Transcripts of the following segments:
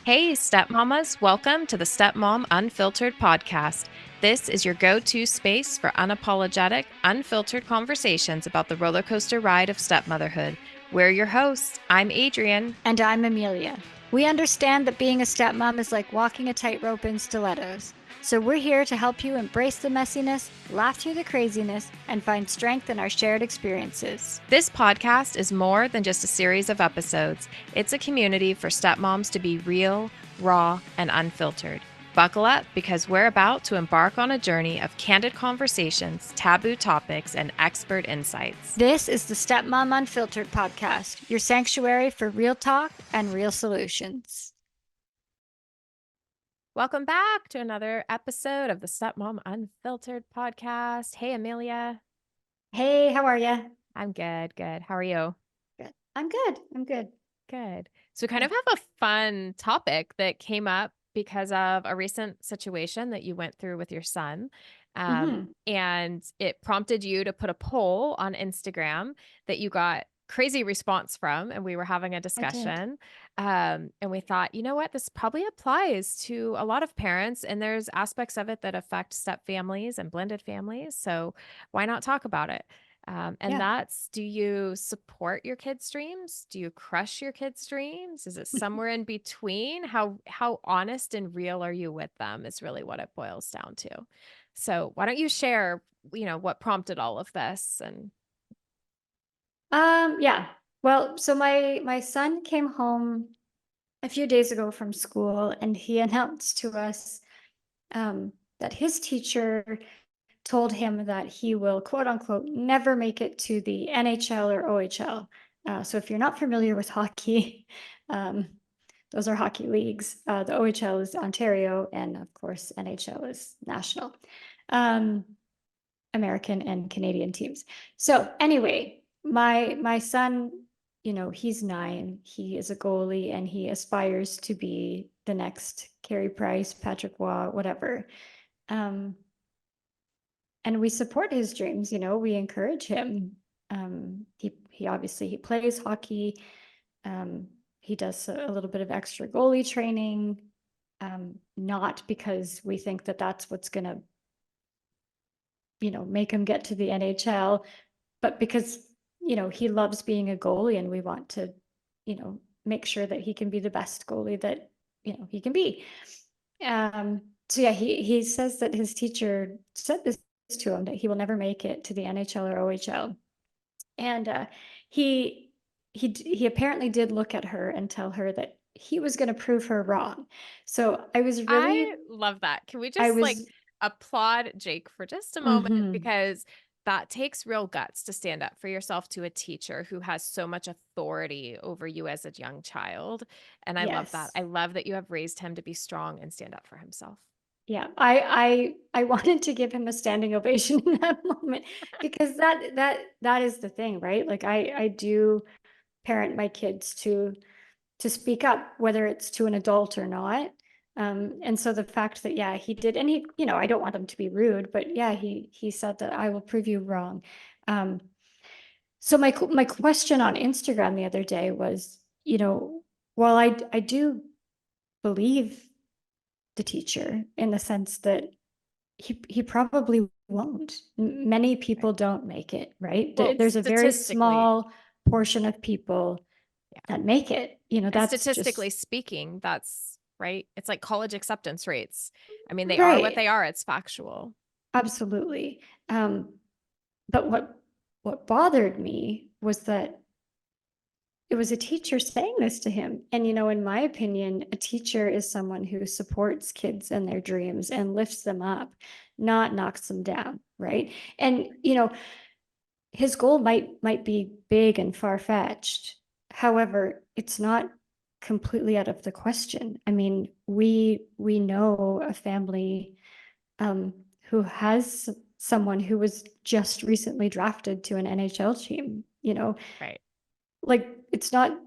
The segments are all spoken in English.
Hey, stepmamas, welcome to the Stepmom Unfiltered podcast. This is your go to space for unapologetic, unfiltered conversations about the roller coaster ride of stepmotherhood. We're your hosts. I'm Adrienne. And I'm Amelia. We understand that being a stepmom is like walking a tightrope in stilettos. So we're here to help you embrace the messiness, laugh through the craziness, and find strength in our shared experiences. This podcast is more than just a series of episodes, it's a community for stepmoms to be real, raw, and unfiltered. Buckle up because we're about to embark on a journey of candid conversations, taboo topics, and expert insights. This is the Stepmom Unfiltered podcast, your sanctuary for real talk and real solutions. Welcome back to another episode of the Stepmom Unfiltered podcast. Hey, Amelia. Hey, how are you? I'm good. Good. How are you? Good. I'm good. I'm good. Good. So, we kind Yeah. of have a fun topic that came up because of a recent situation that you went through with your son. And it prompted you to put a poll on Instagram that you got crazy response from. And we were having a I did. discussion. And we thought, you know what? This probably applies to a lot of parents. And there's aspects of it that affect step families and blended families. So, why not talk about it? And Yeah. that's, do you support your kids' dreams? Do you crush your kids' dreams? Is it somewhere in between? How honest and real are you with them is really what it boils down to. So why don't you share, what prompted all of this? And Yeah. Well, so my son came home a few days ago from school and he announced to us that his teacher told him that he will, quote unquote, never make it to the NHL or OHL. So if you're not familiar with hockey, um, those are hockey leagues. The OHL is Ontario, and of course, NHL is national, um, American and Canadian teams. So anyway, my son, he's 9. He is a goalie, and he aspires to be the next Carey Price, Patrick Waugh, whatever. Um, and we support his dreams. We encourage him. He obviously he plays hockey. um, he does a little bit of extra goalie training, not because we think that that's what's going to make him get to the NHL, but because he loves being a goalie, and we want to make sure that he can be the best goalie that he can be. So yeah, he says that his teacher said this to him, that he will never make it to the NHL or OHL. And he he apparently did look at her and tell her that he was going to prove her wrong. So I love that. Can we I just was applaud Jake for just a moment? mhm. Because that takes real guts to stand up for yourself to a teacher who has so much authority over you as a young child. And I love that. Yes. I love that you have raised him to be strong and stand up for himself. Yeah, I wanted to give him a standing ovation in that moment, because that is the thing, right? Like I do parent my kids to speak up, whether it's to an adult or not. And so the fact that, yeah, he did, and he, I don't want him to be rude, but yeah, he said that I will prove you wrong. Um, so my question on Instagram the other day was, while I do believe the teacher in the sense that he probably won't. Many Right. people don't make it, right? Well, There's a very statistically, small portion of people yeah. that make it. And That's statistically just speaking, that's right. It's like college acceptance rates. I mean, they are what right. they are. It's factual. Absolutely. Um, but what bothered me was that it was a teacher saying this to him. And in my opinion, a teacher is someone who supports kids and their dreams and lifts them up, not knocks them down, right? And his goal might be big and far-fetched. However, it's not completely out of the question. I mean, we know a family um, who has someone who was just recently drafted to an NHL team. Right. Like it's It not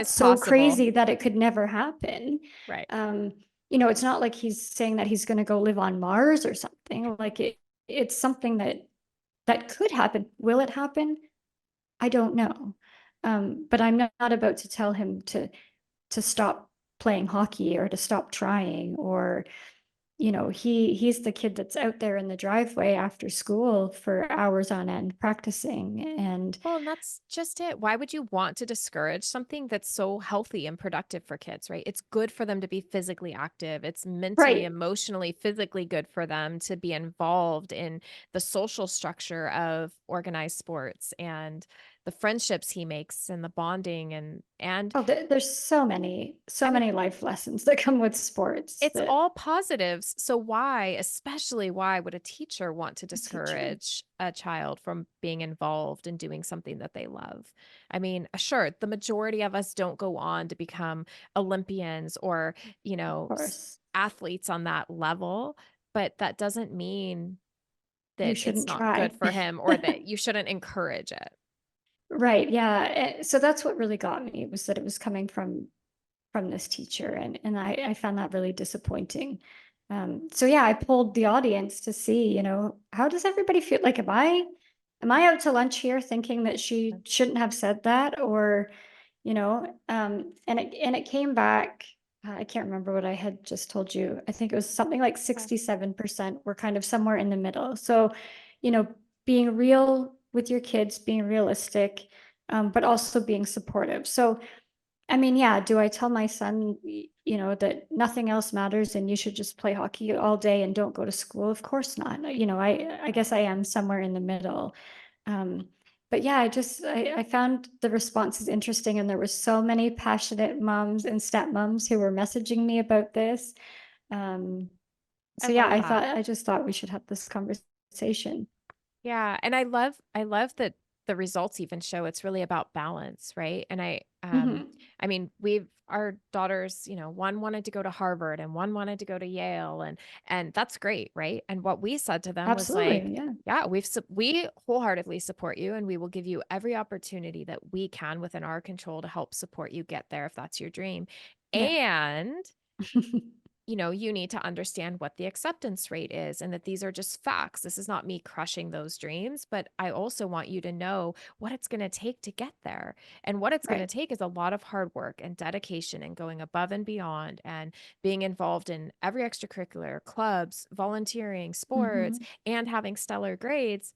is so possible. crazy that it could never happen. Right. Um, it's not like he's saying that he's going to go live on Mars or something. Like it's something that could happen. Will it happen? I don't know. But I'm not about to tell him to stop playing hockey or to stop trying, or he's the kid that's out there in the driveway after school for hours on end practicing. And Well, and that's just it. Why would you want to discourage something that's so healthy and productive for kids, right? It's good for them to be physically active. It's mentally, right. emotionally, physically good for them to be involved in the social structure of organized sports and the friendships he makes and the bonding and Oh, there's so I mean many life lessons that come with sports it's that all positives. So why, especially why would a teacher want to a teacher. discourage a child from being involved in doing something that they love? I mean, sure, the majority of us don't go on to become Olympians or, Of course, athletes on that level, but that doesn't mean you that it's shouldn't not good try. for him or that you shouldn't encourage it. Right, yeah, so that's what really got me, was that it was coming from this teacher, and I found that really disappointing. So yeah, I polled the audience to see, how does everybody feel? Like, am I out to lunch here thinking that she shouldn't have said that, or and it came back. I can't remember what I had just told you. I think it was something like Okay. 67% were kind of somewhere in the middle. So, you know, being real with your kids, being realistic, but also being supportive. So, I mean, yeah, do I tell my son, that nothing else matters and you should just play hockey all day and don't go to school? Of course not. I guess I am somewhere in the middle. Um, but yeah, I found the responses interesting, and there were so many passionate moms and stepmoms who were messaging me about this. Um, I so yeah, love that. I just thought we should have this conversation. Yeah, and I love that the results even show it's really about balance, right? And Hmm. I mean, we've our daughters, one wanted to go to Harvard and one wanted to go to Yale and that's great, right? And what we said to them was like, Absolutely, yeah. yeah, we wholeheartedly support you and we will give you every opportunity that we can within our control to help support you get there if that's your dream. Yeah. And you need to understand what the acceptance rate is and that these are just facts. This is not me crushing those dreams, but I also want you to know what it's going to take to get there. And what it's going to Right. take is a lot of hard work and dedication and going above and beyond and being involved in every extracurricular, clubs, volunteering, sports, Hmm. and having stellar grades.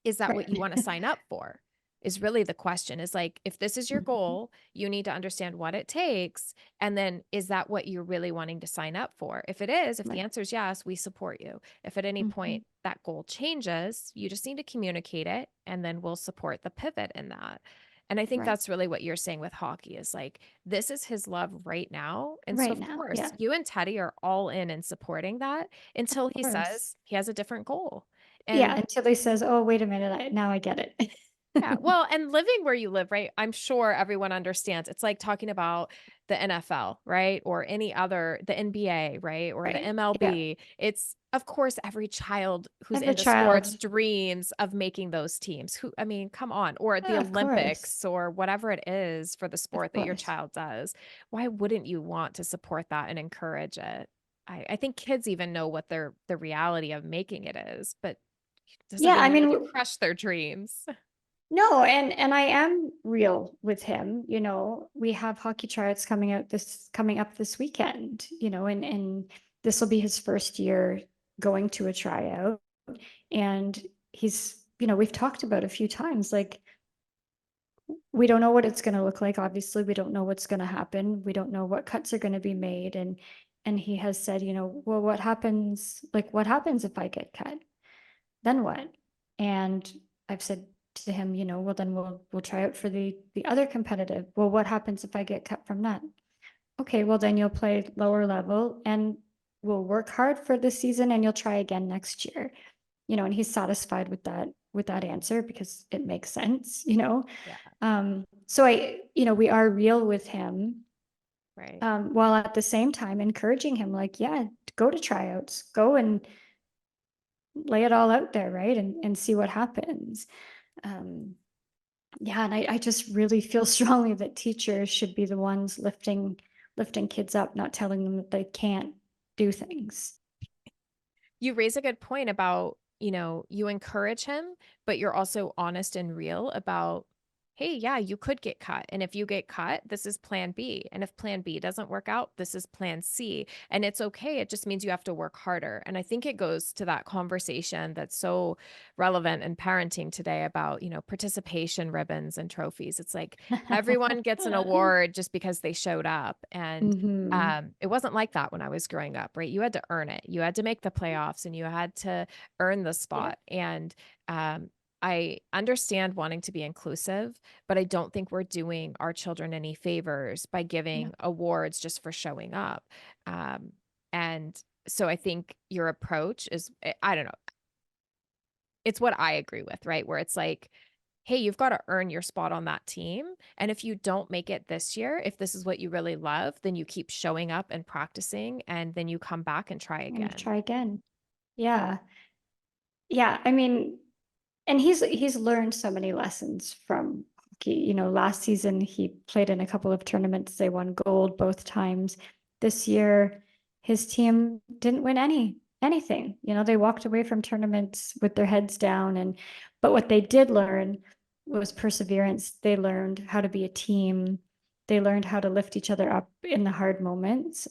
Is that what Right. you want to sign up for? Is really the question. Is like, if this is your Mhm. goal, you need to understand what it takes. And then is that what you're really wanting to sign up for? If it is, if the Right. answer is yes, we support you. If at any Hmm. point that goal changes, you just need to communicate it and then we'll support the pivot in that. And I think Right. that's really what you're saying with hockey is like, this is his love right now. And so, Right of now. course, Yeah. you and Teddy are all in and supporting that until Of he course. says he has a different goal. Yeah. And Until he says, "Oh, wait a minute. Now I get it." yeah, well, and living where you live, right? I'm sure everyone understands. It's like talking about the NFL, right? Or any other, the NBA, right? Or the Right. Yeah. MLB. It's, of course, every child who's Every into sports child. dreams of making those teams. I mean, come on. Or the Yeah, of course. Olympics or whatever it is for the Of sport that your course. child does. Why wouldn't you want to support that and encourage it? I think kids even know what the reality of making it is, but doesn't Yeah, mean I you mean, need to crush their dreams. no, and I am real with him. We have hockey tryouts coming up this weekend. And this will be his first year going to a tryout, and we've talked about a few times, like, we don't know what it's going to look like. Obviously, we don't know what's going to happen. We don't know what cuts are going to be made, and he has said, well, what happens if I get cut? Then what? And I've said to him, well, then we'll try out for the other competitive. Well, what happens if I get cut from that? Okay, well, then you'll play lower level and we'll work hard for this season and you'll try again next year. And he's satisfied with that answer because it makes sense. Yeah, So we are real with him, right. while at the same time encouraging him, like, yeah, go to tryouts, go and lay it all out there, right? And see what happens. Um, yeah, and I just really feel strongly that teachers should be the ones lifting kids up, not telling them that they can't do things. You raise a good point about, you encourage him, but you're also honest and real about hey, yeah, you could get cut. And if you get cut, this is plan B. And if plan B doesn't work out, this is plan C. And it's okay. It just means you have to work harder. And I think it goes to that conversation that's so relevant in parenting today about, participation ribbons and trophies. It's like everyone gets an award just because they showed up. And Hmm. it wasn't like that when I was growing up, right? You had to earn it. You had to make the playoffs and you had to earn the Yeah. spot. And I understand wanting to be inclusive, but I don't think we're doing our children any favors by No. giving awards just for showing up. Um, and so I think your approach is, I don't know, it's what I agree with, right? Where it's like, hey, you've got to earn your spot on that team. And if you don't make it this year, if this is what you really love, then you keep showing up and practicing, and then you come back and try And again. try again. Yeah. Yeah. I mean, and he's learned so many lessons from hockey. Last season he played in a couple of tournaments. They won gold both times. This year, his team didn't win anything. They walked away from tournaments with their heads down. But what they did learn was perseverance. They learned how to be a team. They learned how to lift each other up in the hard moments.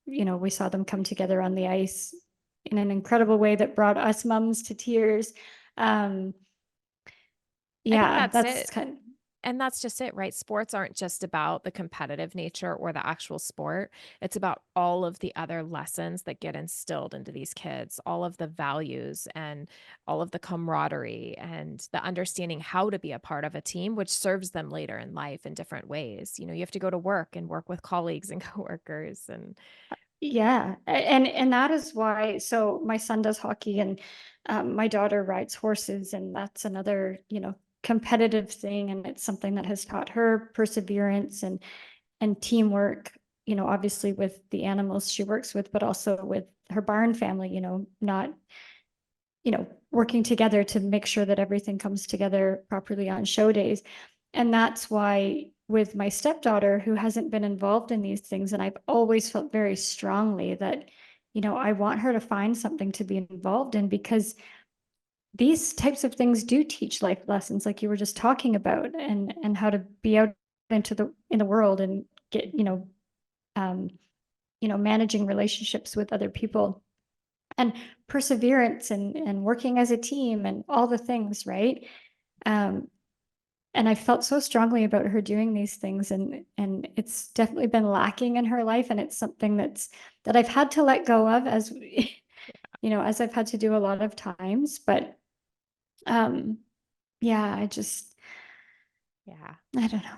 We saw them come together on the ice in an incredible way that brought us moms to tears. Um, I think yeah, that's that's it. kind of, And that's just it, right? Sports aren't just about the competitive nature or the actual sport. It's about all of the other lessons that get instilled into these kids, all of the values and all of the camaraderie and the understanding how to be a part of a team, which serves them later in life in different ways. You have to go to work and work with colleagues and coworkers. And yeah. And that is why, so my son does hockey, and my daughter rides horses, and that's another, competitive thing. And it's something that has taught her perseverance and teamwork, obviously with the animals she works with, but also with her barn family, not, working together to make sure that everything comes together properly on show days. And that's why with my stepdaughter, who hasn't been involved in these things, and I've always felt very strongly that, I want her to find something to be involved in, because these types of things do teach life lessons, like you were just talking about, and how to be out in the world and get, um, managing relationships with other people, and perseverance, and working as a team, and all the things, right? Um, and I felt so strongly about her doing these things, and it's definitely been lacking in her life, and it's something that I've had to let go of, as as I've had to do a lot of times. But um, yeah, yeah, I don't know.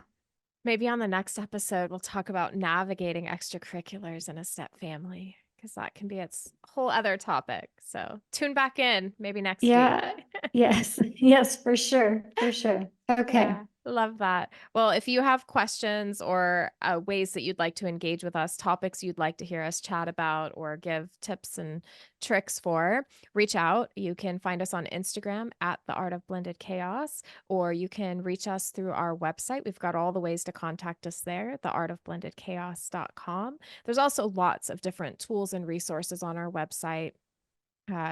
maybe on the next episode, we'll talk about navigating extracurriculars in a step family, because that can be its whole other topic. So tune back in maybe next week. Yeah, yes, yes, for sure, for sure. Okay. Yeah, love that. Well, if you have questions or ways that you'd like to engage with us, topics you'd like to hear us chat about or give tips and tricks for, reach out. You can find us on Instagram at The Art of Blended Chaos, or you can reach us through our website. We've got all the ways to contact us there, theartofblendedchaos.com. There's also lots of different tools and resources on our website.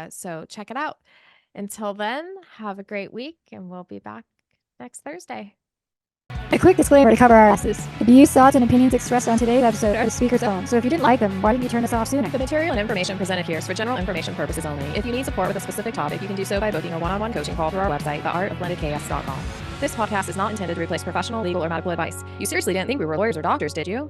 So check it out. Until then, have a great week, and we'll be back next Thursday. A quick disclaimer to cover our asses. The views, thoughts, and opinions expressed on today's episode are the speaker's own, so if you didn't like them, why didn't you turn this off sooner? The material and information presented here is for general information purposes only. If you need support with a specific topic, you can do so by booking a one-on-one coaching call through our website, theartofblendedchaos.com. This podcast is not intended to replace professional, legal, or medical advice. You seriously didn't think we were lawyers or doctors, did you?